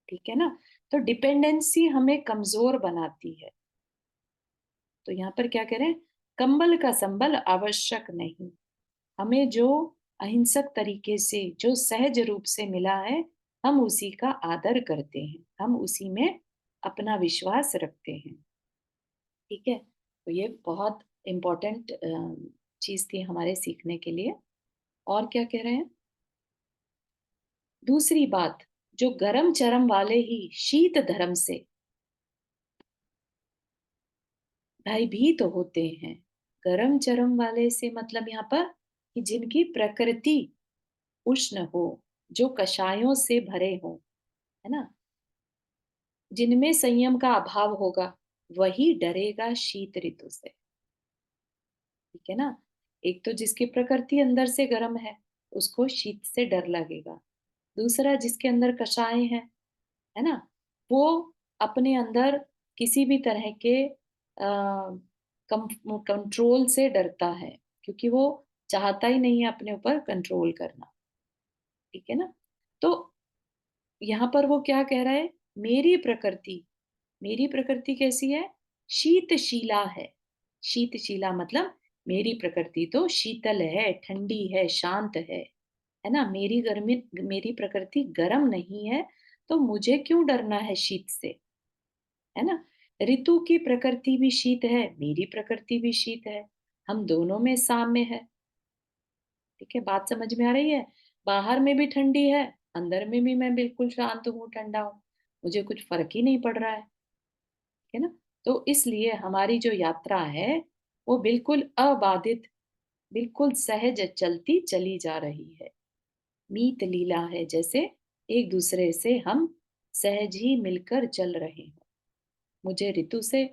ठीक है ना? तो डिपेंडेंसी हमें कमज़ोर बनाती है। तो यहाँ पर क्या कह रहे हैं? कंबल का संबल आवश्यक नहीं। हमें जो अहिंसक तरीके से, जो सहज रूप से मिला है, हम उसी का आदर करते हैं। हम उसी में अपना विश्वास रखते हैं। ठीक है? तो ये बहुत इम्पोर्टेंट चीज़ थी हमारे सीखने के लिए। और क्या कह रहे हैं? दूसरी बात, जो गरम चरम वाले ही शीत धर्म से भयभीत होते हैं। गरम चरम वाले से मतलब यहाँ पर कि जिनकी प्रकृति उष्ण हो, जो कषायों से भरे हों, है ना? जिनमें संयम का अभाव होगा, वही डरेगा शीत ऋतु से। ठीक है ना? एक तो जिसकी प्रकृति अंदर से गर्म है, उसको शीत से डर लगेगा। दूसरा जिसके अंदर कषाय है ना? वो अपने अंदर किसी भी तरह के कंट्रोल से डरता है, क्योंकि वो चाहता ही नहीं है अपने ऊपर कंट्रोल करना। ठीक है ना? तो यहाँ पर वो क्या कह रहा है? मेरी प्रकृति कैसी है? शीतशीला है। शीतशीला मतलब मेरी प्रकृति तो शीतल है, ठंडी है, शांत है ना? मेरी प्रकृति गर्म नहीं है, तो मुझे क्यों डरना है शीत से, है ना? ऋतु की प्रकृति भी शीत है, मेरी प्रकृति भी शीत है। हम दोनों में साम्य है। ठीक है, बात समझ में आ रही है? बाहर में भी ठंडी है, अंदर में भी मैं बिल्कुल शांत हूँ, ठंडा हूँ। मुझे कुछ फ़र्क ही नहीं पड़ रहा है ना? तो इसलिए हमारी जो यात्रा है, वो बिल्कुल अबाधित, बिल्कुल सहज चलती चली जा रही है। मीत लीला है, जैसे एक-दूसरे से हम सहज ही मिलकर चल रहे हों। मुझे ऋतु से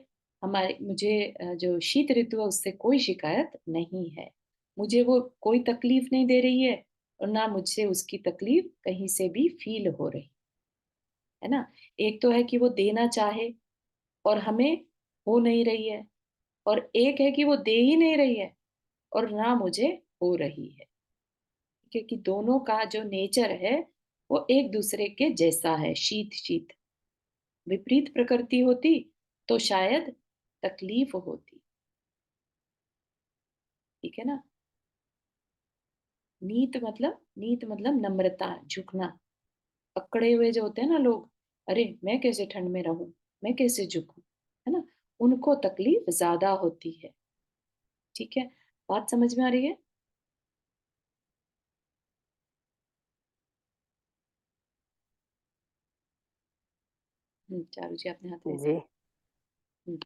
मुझे जो शीत ऋतु है उससे कोई शिकायत नहीं है। मुझे वो कोई तकलीफ नहीं दे रही है और ना मुझसे उसकी तकलीफ कहीं से भी फ़ील हो रही, है ना? एक तो है कि वो देना चाहे और हमें हो नहीं रही है, और एक है कि वो दे ही नहीं रही है और ना मुझे हो रही है। क्योंकि दोनों का जो नेचर है, वो एक-दूसरे के जैसा है, शीत-शीत। विपरीत प्रकृति होती, तो शायद तकलीफ होती, ठीक है ना? नीत मतलब नम्रता, झुकना। अकड़े हुए जो होते हैं ना लोग, "अरे! मैं कैसे ठंड में रहूँ? मैं कैसे झुकूँ?" है ना? उनको तकलीफ ज़्यादा होती है, ठीक है? बात समझ में आ रही है? चारू जी आपने हाथ रेज़ जी। किया। हुँ,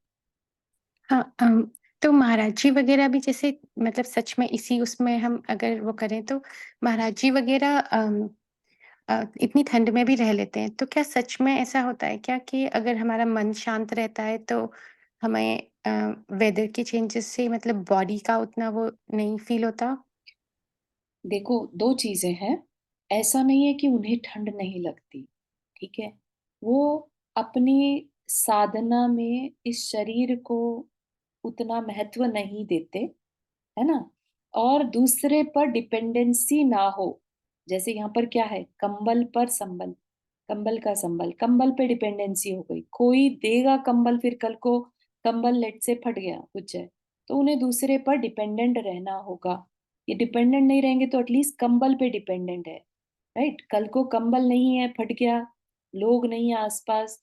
हाँ, तो महाराज जी वग़ैरह भी जैसे मतलब सच में इसी उसमें हम अगर वो करें तो महाराज जी वग़ैरह इतनी ठंड में भी रह लेते हैं। तो क्या सच में ऐसा होता है क्या कि अगर हमारा मन शांत रहता है तो हमें वेदर के चेंजेस से मतलब बॉडी का उतना वो नहीं फ़ील होता? देखो 2 चीज़ें हैं, ऐसा नहीं है कि उन्हें ठंड नहीं लगती, ठीक है? वो अपनी साधना में इस शरीर को उतना महत्व नहीं देते, है ना? और दूसरे पर डिपेंडेंसी ना हो। जैसे यहाँ पर क्या है, कंबल पर संबल, कंबल का संबल, कंबल पे डिपेंडेंसी हो गई। कोई देगा कंबल, फिर कल को कंबल लेट से फट गया, कुछ है, तो उन्हें दूसरे पर डिपेंडेंट रहना होगा। ये डिपेंडेंट नहीं रहेंगे तो एटलीस्ट कंबल पे डिपेंडेंट है, राइट? कल को कंबल नहीं है, फट गया, लोग नहीं है आस-पास,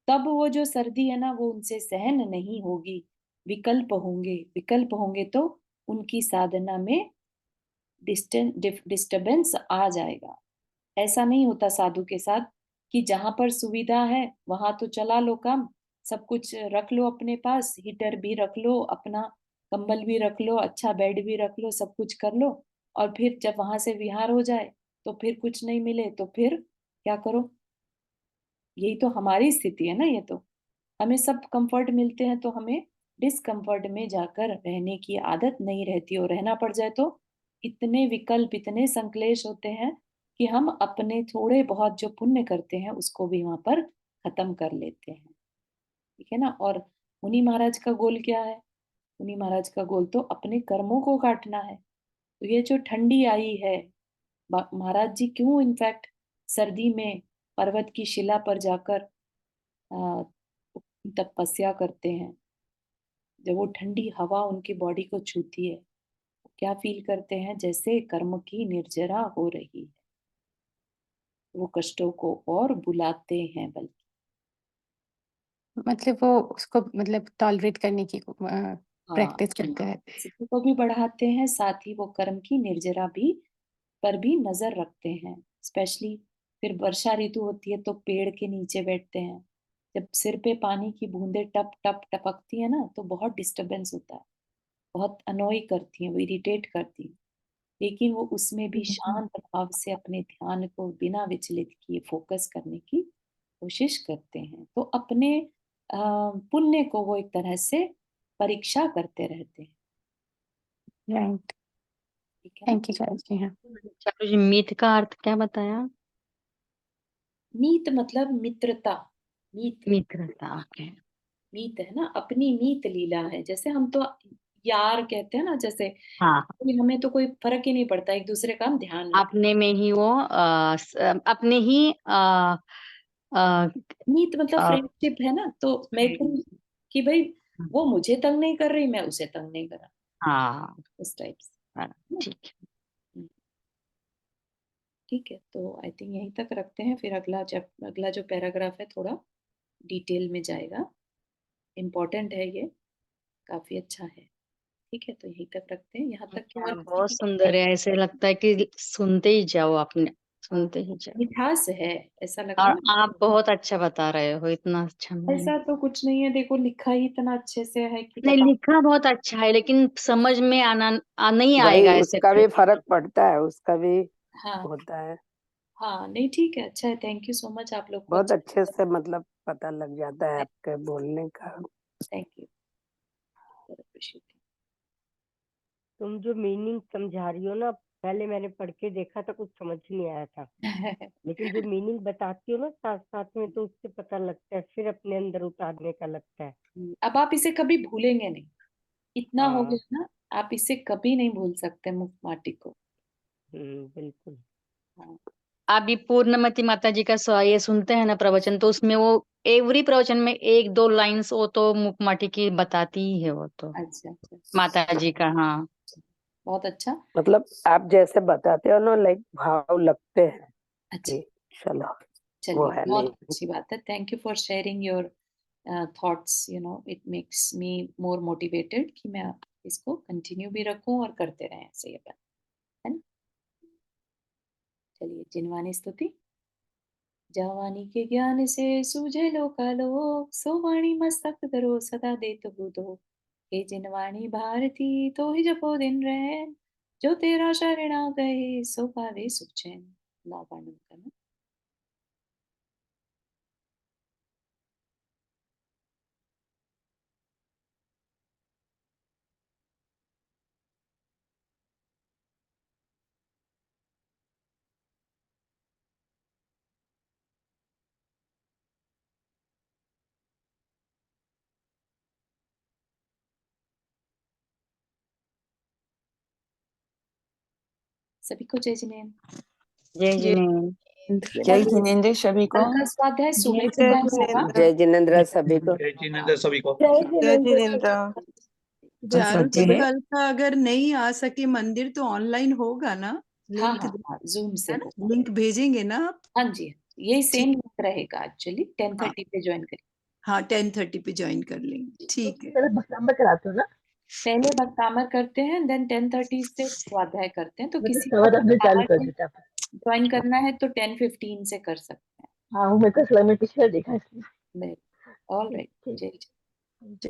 तब वो जो सर्दी है ना, वो उनसे सहन नहीं होगी। विकल्प होंगे तो उनकी साधना में डिस्टर्बेंस आ जाएगा। ऐसा नहीं होता साधु के साथ कि जहाँ पर सुविधा है वहां तो चला लो काम, सब कुछ रख लो अपने पास, हीटर भी रख लो, अपना कंबल भी रख लो, अच्छा बेड भी रख लो, सब कुछ कर लो, और फिर जब वहां से विहार हो जाए तो फिर कुछ नहीं मिले तो फिर क्या करो? यही तो हमारी स्थिति है ना, ये तो। हमें सब कंफर्ट मिलते हैं तो हमें डिस्कम्फर्ट में जाकर रहने की आदत नहीं रहती, और रहना पड़ जाए तो इतने विकल्प, इतने संक्लेश होते हैं कि हम अपने थोड़े बहुत जो पुण्य करते हैं उसको भी वहां पर खत्म कर लेते हैं, ठीक है ना? और मुनि महाराज का गोल क्या है? मुनि महाराज का गोल तो अपने कर्मों को काटना है। तो ये जो ठंडी आई है, महाराज जी क्यों इनफैक्ट सर्दी में पर्वत की शिला पर जाकर अ, तपस्या करते हैं। जब वो ठंडी हवा उनकी बॉडी को छूती है, क्या फ़ील करते हैं? जैसे कर्म की निर्जरा हो रही है। वो कष्टों को और बुलाते हैं बल्कि। मतलब वो उसको मतलब टॉलरेट करने की हाँ, प्रैक्टिस करते हैं। स्थिति को भी बढ़ाते हैं, साथ ही वो कर्म की निर्जरा भी पर भी नज़र रखते हैं। स्पेशली फिर वर्षा ऋतु होती है तो पेड़ के नीचे बैठते हैं। जब सिर पे पानी की बूँदें टप-टप टपकती हैं ना, तो बहुत डिस्टर्बेंस होता है। बहुत अनॉय करती हैं, वो इरिटेट करती हैं। लेकिन वो उसमें भी शांत भाव से अपने ध्यान को बिना विचलित किए फ़ोकस करने की कोशिश करते हैं। तो अपने पुण्य को वो एक तरह से परीक्षा करते रहते हैं, राइट, ठीक है ना? थैंक यू चारू जी। हाँ। चारू जी, मीत का अर्थ क्या बताया? मीत मतलब मित्रता, मीत, मित्रता, ओके। मीत है ना, अपनी मीत लीला है। जैसे हम तो यार कहते हैं ना, जैसे हाँ, कोई हमें तो कोई फ़र्क ही नहीं पड़ता, एक-दूसरे का हम ध्यान रख, अपने में ही वो अपने ही अ, मीत मतलब अ, फ्रेंडशिप है ना, तो मैत्री, कि भई वो मुझे तंग नहीं कर रही, मैं उसे तंग नहीं कर रहा, हाँ, उस टाइप से, है ठीक है। ना? ठीक है, तो आई थिंक यहीं तक रखते हैं, फिर अगला जो पैराग्राफ है थोड़ा डिटेल में जाएगा, इम्पोर्टेंट है ये, काफ़ी अच्छा है। ठीक है, तो यहीं तक रखते हैं, यहाँ तक क्या हाँ, किसी बहुत की सुंदर है, ऐसे लगता है कि सुनते ही जाओ आपने। सुनते ही चलो। मिठास है, ऐसा लगता और है। आप बहुत अच्छा बता रहे हो, इतना अच्छा नहीं। ऐसा तो कुछ नहीं है, देखो लिखा ही इतना अच्छे से है कि नहीं, बता। लिखा बहुत अच्छा है, लेकिन समझ में नहीं वही आएगा ऐसे उसका भी पढ़ के। फर्क पड़ता है, उसका भी हाँ होता है। हाँ, नहीं ठीक है, अच्छा है, थैंक यू सो मच, आप लोग को बहुत अच्छा अच्छे से मतलब पता लग जाता है आपके बोलने का। Thank you, appreciate. तुम जो मीनिंग समझा रही हो ना, पहले मैंने पढ़ के देखा था, कुछ समझ नहीं आया था, लेकिन जो मीनिंग बताती हो ना साथ साथ में, तो उससे पता लगता है, फिर अपने अंदर उतारने का लगता है। अब आप इसे कभी भूलेंगे नहीं, इतना हो हाँ। गया ना, आप इसे कभी नहीं भूल सकते मुफ्त माटी को। बिल्कुल। हाँ, अभी पूर्णमती माता जी का ये सुनते हैं ना प्रवचन, तो उसमें वो एवरी प्रवचन में 1-2 लाइन्स वो तो मुखमाटी की बताती ही है, वो तो अच्छा अच्छा, माता जी का। हाँ, बहुत अच्छा। मतलब आप जैसे बताते हो ना, लाइक भाव लगते हैं अच्छा, कि चलो वो चलिए, है बहुत नहीं। अच्छी बात है, thank you for sharing your thoughts, you know it makes me more motivated कि मैं इसको कंटिन्यू भी रखूं और करते रहें ऐसे, ये बात है ना। चलिए, जिनवानी स्तुति। जवानी के ज्ञान से सूझे लोकालोक, सो वाणी मस्तक धरो सदा देत बुधो। हे जिनवाणी भारती तो ही जपो दिन रैन, जो तेरा शरण आ गए सो पावे सुख चैन। लाभ आनंद करना। सभी को जय जिनेन्द्र। जय जिनेन्द्र। जय जिनेन्द्र सभी को। कल का स्वाध्याय सुबह के जय टाइम होगा। जिनेन्द्र। जय जिनेन्द्र सभी को। जय जिनेन्द्र सभी को। जय जिनेन्द्र। जागृति जी। कल का अगर नहीं आ सके मंदिर तो ऑनलाइन होगा ना? हाँ लिंक हाँ हाँ, जूम से है ना? होगा। लिंक भेजेंगे ना आप? हाँ जी, ये सेम ठीक। लिंक रहेगा एक्चुअली, 10:30 पे ज्वाइन करिए। हाँ, 10:30 पे ज्वाइन कर लेंगे, ठीक है। पहले भक्तामर करते हैं, देन 10:30 से स्वाध्याय करते हैं, तो किसी को चालू कर भक्तामर देते आप। ज्वाइन करना है तो 10:15 से कर सकते हैं। हाँ, वो मैं तो पिछले देखा इसलिए। ऑल राइट, ठीक। जय जय।